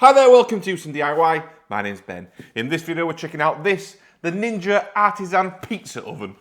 Hi there, welcome to some DIY. My name's Ben. In this video we're checking out the Ninja Artisan pizza oven.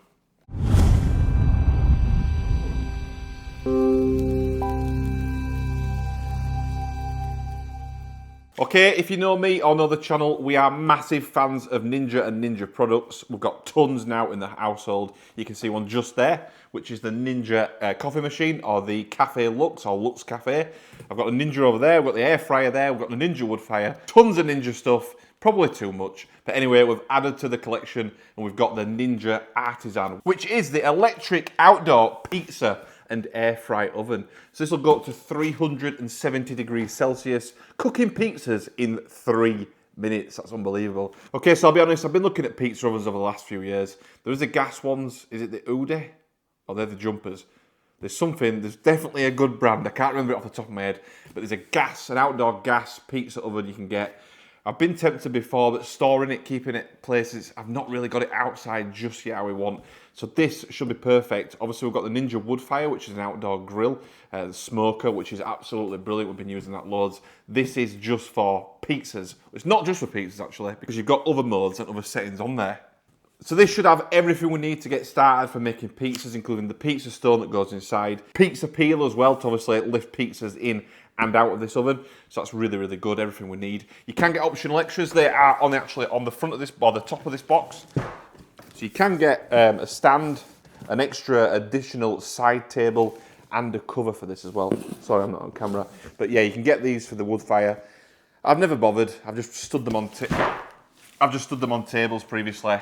Okay, if you know me or know the channel, we are massive fans of Ninja and Ninja products. We've got tons now in the household. You can see one just there, which is the Ninja coffee machine, or the Cafe Lux, or Lux Cafe. I've got the Ninja over there, we've got the air fryer there, we've got the Ninja wood fire. Tons of Ninja stuff, probably too much. But anyway, we've added to the collection, and we've got the Ninja Artisan, which is the electric outdoor pizza and air fry oven. So this will go up to 370 degrees Celsius, cooking pizzas in 3 minutes. That's unbelievable. Okay, so I'll be honest, I've been looking at pizza ovens over the last few years. There's the gas ones, is it the Ude? Or they're the jumpers. There's definitely a good brand. I can't remember it off the top of my head, but there's an outdoor gas pizza oven you can get. I've been tempted before, but storing it, keeping it places, I've not really got it outside just yet how we want. So this should be perfect. Obviously we've got the Ninja wood fire, which is an outdoor grill, the smoker, which is absolutely brilliant. We've been using that loads. This is just for pizzas. It's not just for pizzas actually, because you've got other modes and other settings on there. So this should have everything we need to get started for making pizzas, including the pizza stone that goes inside, pizza peel as well to obviously lift pizzas in and out of this oven. So that's really, really good, everything we need. You can get optional extras. They are actually on the front of this, or the top of this box. So you can get a stand, an extra additional side table, and a cover for this as well. Sorry, I'm not on camera. But yeah, you can get these for the wood fire. I've never bothered. I've just stood them on tables previously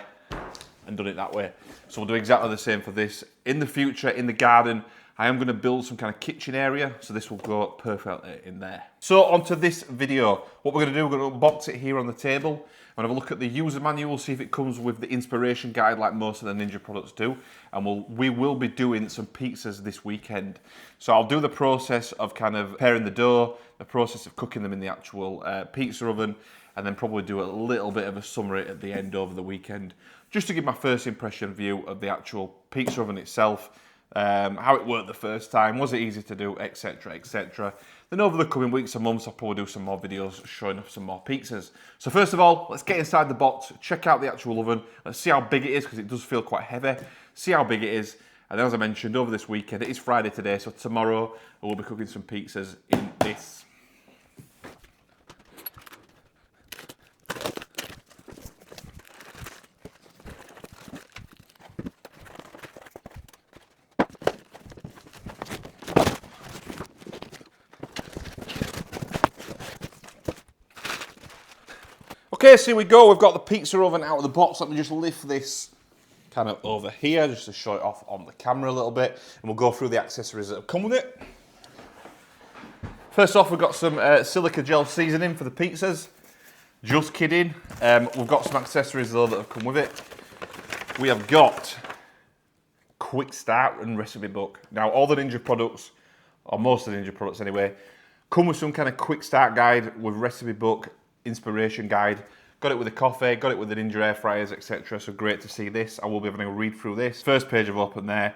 and done it that way. So we'll do exactly the same for this. In the future, in the garden, I am going to build some kind of kitchen area, so this will go perfectly in there. So onto this video. What we're going to do, we're going to unbox it here on the table. I'm going to have a look at the user manual, see if it comes with the inspiration guide like most of the Ninja products do. And we will be doing some pizzas this weekend. So I'll do the process of kind of preparing the dough, the process of cooking them in the actual pizza oven, and then probably do a little bit of a summary at the end over the weekend, just to give my first impression view of the actual pizza oven itself. How it worked the first time, was it easy to do, etc, etc. Then over the coming weeks and months I'll probably do some more videos showing off some more pizzas. So first of all, let's get inside the box, check out the actual oven, let's see how big it is, because it does feel quite heavy, see how big it is. And as I mentioned, over this weekend, it is Friday today, so tomorrow I will be cooking some pizzas in this. Okay, so here we go. We've got the pizza oven out of the box. Let me just lift this kind of over here just to show it off on the camera a little bit. And we'll go through the accessories that have come with it. First off, we've got some silica gel seasoning for the pizzas. Just kidding. We've got some accessories though that have come with it. We have got quick start and recipe book. Now, all the Ninja products, or most of the Ninja products anyway, come with some kind of quick start guide with recipe book, inspiration guide. Got it with the coffee, got it with the Ninja air fryers, etc. So great to see this. I will be having a read through this. First page I've opened there.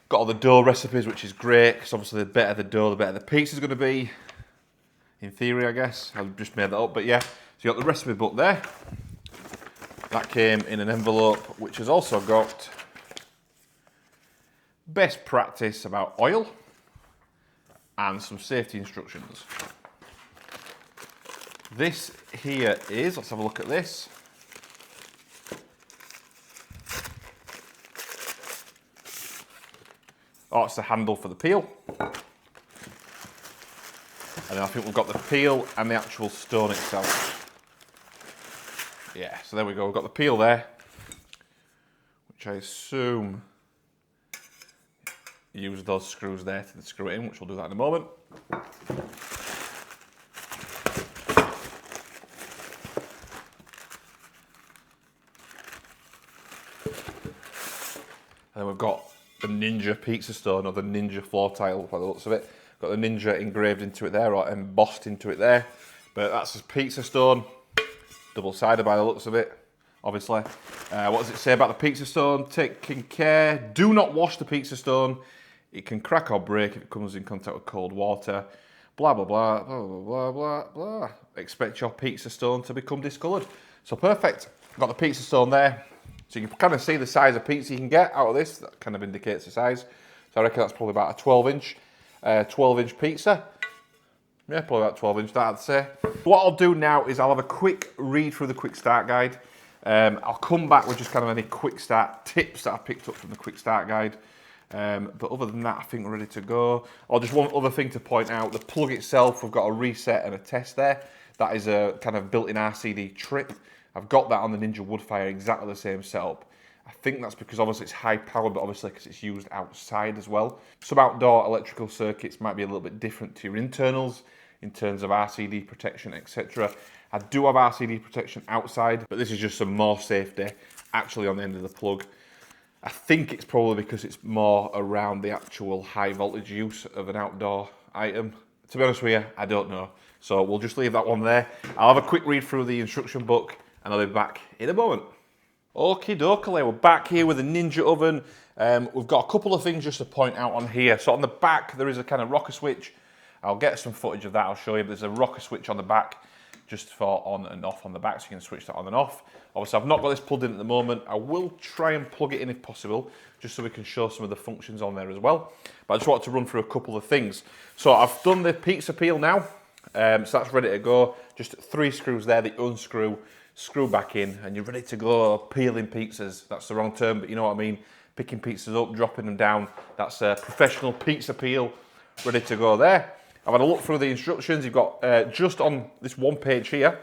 Got all the dough recipes, which is great, because obviously the better the dough, the better the pizza's going to be. In theory, I guess. I've just made that up, but yeah. So you got the recipe book there. That came in an envelope, which has also got best practice about oil and some safety instructions. This here is, let's have a look at this. Oh, it's the handle for the peel. And then I think we've got the peel and the actual stone itself. Yeah, so there we go, we've got the peel there, which I assume use those screws there to screw it in, which we'll do that in a moment. And then we've got the Ninja pizza stone, or the Ninja floor tile by the looks of it. Got the Ninja engraved into it there, or embossed into it there. But that's a pizza stone, double-sided by the looks of it, obviously. What does it say about the pizza stone? Taking care, do not wash the pizza stone. It can crack or break if it comes in contact with cold water. blah, blah, blah, blah, blah, blah, blah. Expect your pizza stone to become discoloured. So perfect. Got the pizza stone there. So you can kind of see the size of pizza you can get out of this. That kind of indicates the size. So I reckon that's probably about a 12-inch pizza. Yeah, probably about 12-inch, that I'd say. What I'll do now is I'll have a quick read through the quick start guide. I'll come back with just kind of any quick start tips that I picked up from the quick start guide. But other than that, I think we're ready to go. Oh, just one other thing to point out, the plug itself, we've got a reset and a test there. That is a kind of built-in RCD trip. I've got that on the Ninja Woodfire, exactly the same setup. I think that's because obviously it's high power, but obviously because it's used outside as well. Some outdoor electrical circuits might be a little bit different to your internals in terms of RCD protection, etc. I do have RCD protection outside, but this is just some more safety actually on the end of the plug. I think it's probably because it's more around the actual high voltage use of an outdoor item. To be honest with you, I don't know. So we'll just leave that one there. I'll have a quick read through the instruction book and I'll be back in a moment. Okie dokie, we're back here with the Ninja oven. We've got a couple of things just to point out on here. So on the back, there is a kind of rocker switch. I'll get some footage of that, I'll show you. But there's a rocker switch on the back just for on and off on the back, so you can switch that on and off. Obviously, I've not got this plugged in at the moment. I will try and plug it in if possible, just so we can show some of the functions on there as well. But I just wanted to run through a couple of things. So I've done the pizza peel now, so that's ready to go. Just 3 screws there, they unscrew, screw back in, and you're ready to go peeling pizzas. That's the wrong term, but you know what I mean. Picking pizzas up, dropping them down. That's a professional pizza peel, ready to go there. I've had a look through the instructions. You've got, just on this one page here,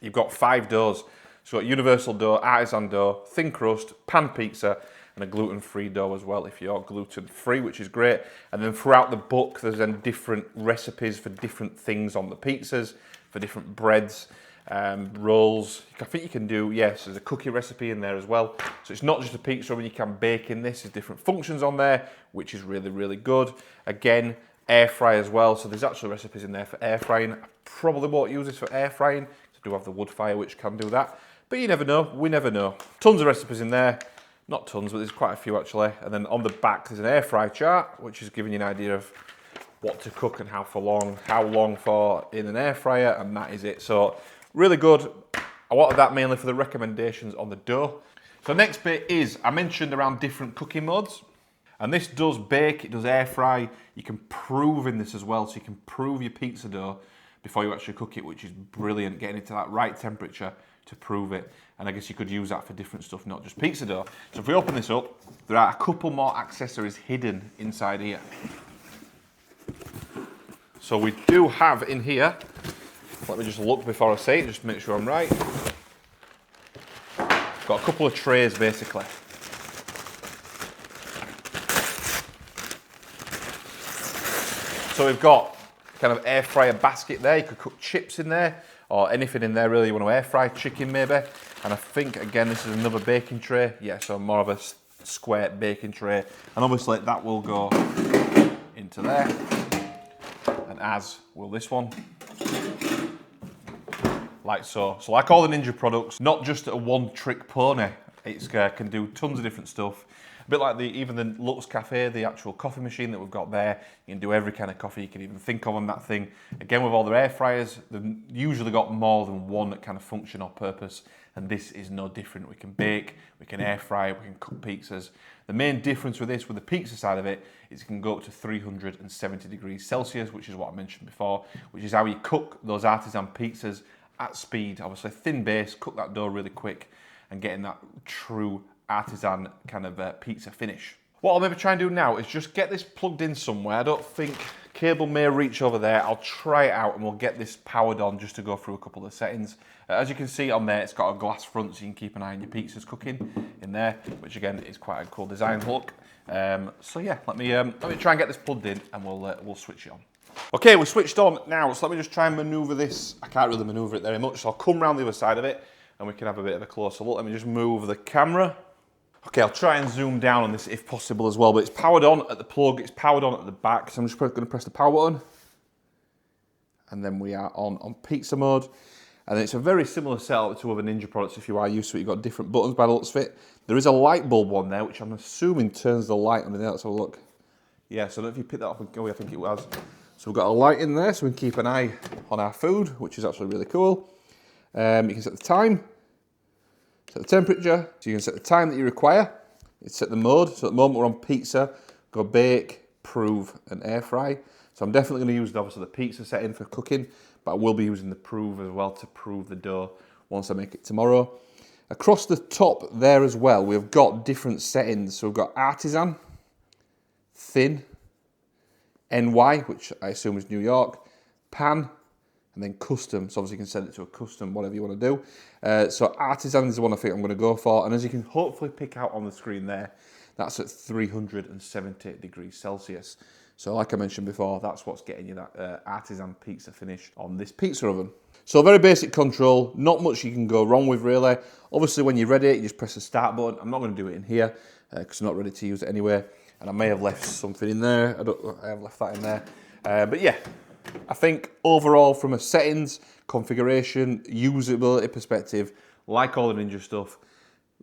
you've got 5 doughs. So you've got universal dough, artisan dough, thin crust, pan pizza, and a gluten-free dough as well if you're gluten-free, which is great. And then throughout the book, there's then different recipes for different things on the pizzas, for different breads, rolls. I think you can do, yes, there's a cookie recipe in there as well. So it's not just a pizza oven, you can bake in this. There's different functions on there, which is really, really good. Again, air fry as well, so there's actually recipes in there for air frying. I probably won't use this for air frying, so I do have the wood fire which can do that. But you never know, we never know. Tons of recipes in there, not tons, but there's quite a few actually. And then on the back there's an air fry chart, which is giving you an idea of what to cook and how long for in an air fryer, and that is it. So really good. I wanted that mainly for the recommendations on the dough. So next bit is, I mentioned around different cooking modes. And this does bake, it does air fry. You can prove in this as well, so you can prove your pizza dough before you actually cook it, which is brilliant, getting it to that right temperature to prove it. And I guess you could use that for different stuff, not just pizza dough. So if we open this up, there are a couple more accessories hidden inside here. So we do have in here, let me just look before I say it, just to make sure I'm right. Got a couple of trays basically. So we've got kind of air fryer basket there. You could cook chips in there or anything in there really. You want to air fry chicken maybe. And I think again this is another baking tray. Yeah, so more of a square baking tray. And obviously that will go into there. And as will this one. Like so. So like all the Ninja products, not just a one-trick pony. It can do tons of different stuff. A bit like even the Lux Cafe, the actual coffee machine that we've got there. You can do every kind of coffee you can even think of on that thing. Again, with all their air fryers, they've usually got more than one kind of function or purpose, and this is no different. We can bake, we can air fry, we can cook pizzas. The main difference with this, with the pizza side of it, is it can go up to 370 degrees Celsius, which is what I mentioned before, which is how you cook those artisan pizzas at speed. Obviously, thin base, cook that dough really quick, and getting that true artisan kind of pizza finish. What I'll maybe try and do now is just get this plugged in somewhere. I don't think cable may reach over there. I'll try it out and we'll get this powered on just to go through a couple of the settings. As you can see on there, it's got a glass front so you can keep an eye on your pizzas cooking in there, which again is quite a cool design look. So yeah, let me try and get this plugged in and we'll switch it on. Okay, we're switched on now, so let me just try and maneuver this. I can't really maneuver it very much, so I'll come round the other side of it and we can have a bit of a closer look. Let me just move the camera. Okay, I'll try and zoom down on this if possible as well, but it's powered on at the plug, it's powered on at the back, so I'm just going to press the power button. And then we are on pizza mode. And it's a very similar setup to other Ninja products if you are used to it. You've got different buttons by the looks of it. There is a light bulb on there, which I'm assuming turns the light on there. Let's have a look. Yeah, so I don't know if you picked that up and go, I think it was. So we've got a light in there so we can keep an eye on our food, which is actually really cool. You can set the time, set the temperature, so you can set the time that you require. You set the mode, so at the moment we're on pizza, go bake, prove and air fry. So I'm definitely going to use obviously the pizza setting for cooking, but I will be using the prove as well to prove the dough once I make it tomorrow. Across the top there as well, we've got different settings. So we've got Artisan, Thin, NY, which I assume is New York, Pan, and then Custom. So obviously you can set it to a custom, whatever you want to do. So Artisan is the one I think I'm going to go for. And as you can hopefully pick out on the screen there, that's at 370 degrees Celsius. So like I mentioned before, that's what's getting you that Artisan pizza finish on this pizza oven. So very basic control, not much you can go wrong with really. Obviously when you're ready, you just press the start button. I'm not going to do it in here because I'm not ready to use it anyway. And I may have left something in there. I have left that in there. But yeah, I think overall from a settings, configuration, usability perspective, like all the Ninja stuff,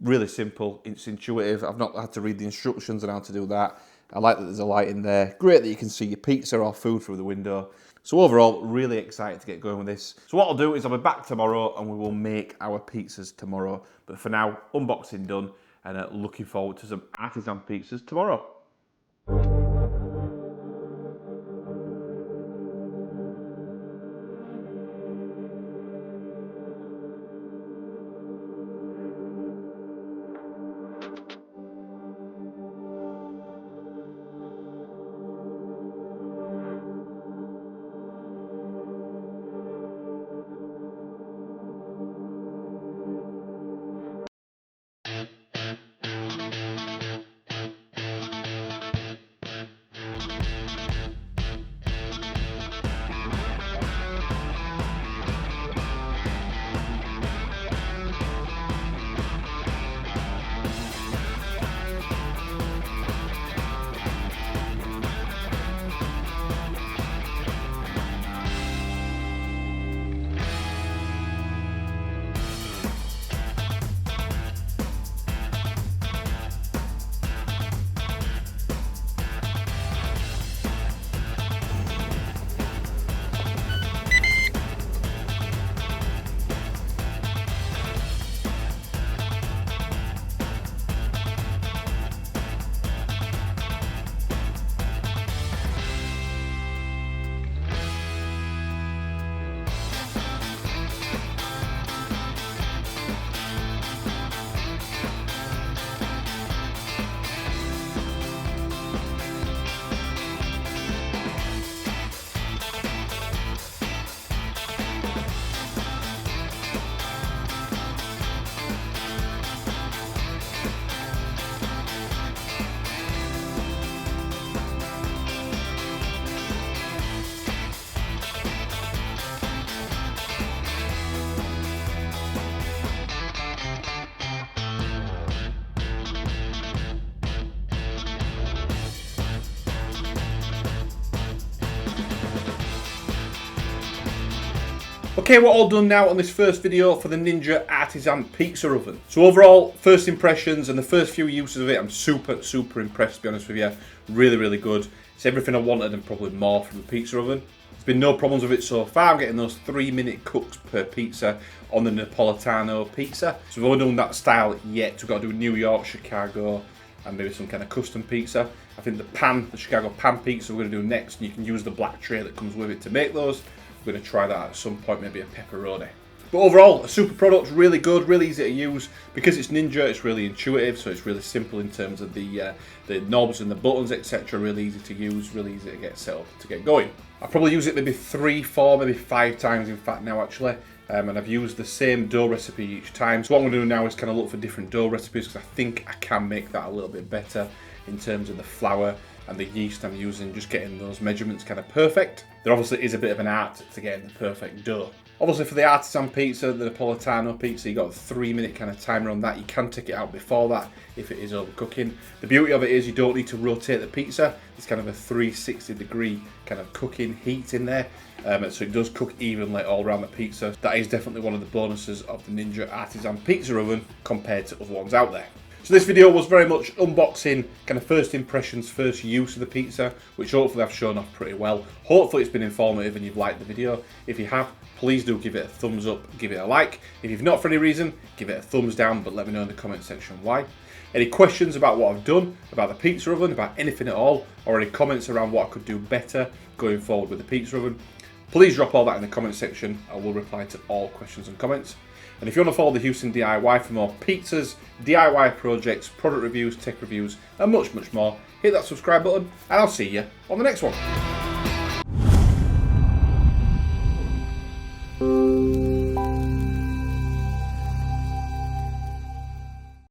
really simple, it's intuitive. I've not had to read the instructions on how to do that. I like that there's a light in there. Great that you can see your pizza or food through the window. So overall, really excited to get going with this. So what I'll do is I'll be back tomorrow and we will make our pizzas tomorrow. But for now, unboxing done and looking forward to some Artisan pizzas tomorrow. Okay, we're all done now on this first video for the Ninja Artisan Pizza Oven. So overall, first impressions and the first few uses of it, I'm super impressed, to be honest with you. Really, really good. It's everything I wanted and probably more from the pizza oven. There's been no problems with it so far. I'm getting those 3-minute cooks per pizza on the Napolitano pizza. So we've only done that style yet. We've got to do New York, Chicago, and maybe some kind of custom pizza. I think the Chicago pan pizza we're going to do next, and you can use the black tray that comes with it to make those. We're going to try that at some point, maybe a pepperoni. But overall, a super product, really good, really easy to use. Because it's Ninja, it's really intuitive, so it's really simple in terms of the knobs and the buttons, etc. Really easy to use, really easy to get set up, to get going. I'll probably use it maybe 3, 4, maybe 5 times in fact now actually. And I've used the same dough recipe each time. So what I'm going to do now is kind of look for different dough recipes because I think I can make that a little bit better in terms of the flour and the yeast I'm using, just getting those measurements kind of perfect. There obviously is a bit of an art to getting the perfect dough. Obviously for the Artisan pizza, the Napolitano pizza, you got a 3-minute kind of timer on that. You can take it out before that if it is overcooking. The beauty of it is you don't need to rotate the pizza. It's kind of a 360-degree kind of cooking heat in there. So it does cook evenly all around the pizza. That is definitely one of the bonuses of the Ninja Artisan Pizza Oven compared to other ones out there. So this video was very much unboxing, kind of first impressions, first use of the pizza, which hopefully I've shown off pretty well. Hopefully it's been informative and you've liked the video. If you have, please do give it a thumbs up, give it a like. If you've not for any reason, give it a thumbs down, but let me know in the comment section why. Any questions about what I've done, about the pizza oven, about anything at all, or any comments around what I could do better going forward with the pizza oven, please drop all that in the comment section. I will reply to all questions and comments. And if you want to follow the Houston DIY for more pizzas, DIY projects, product reviews, tech reviews, and much, much more, hit that subscribe button, and I'll see you on the next one.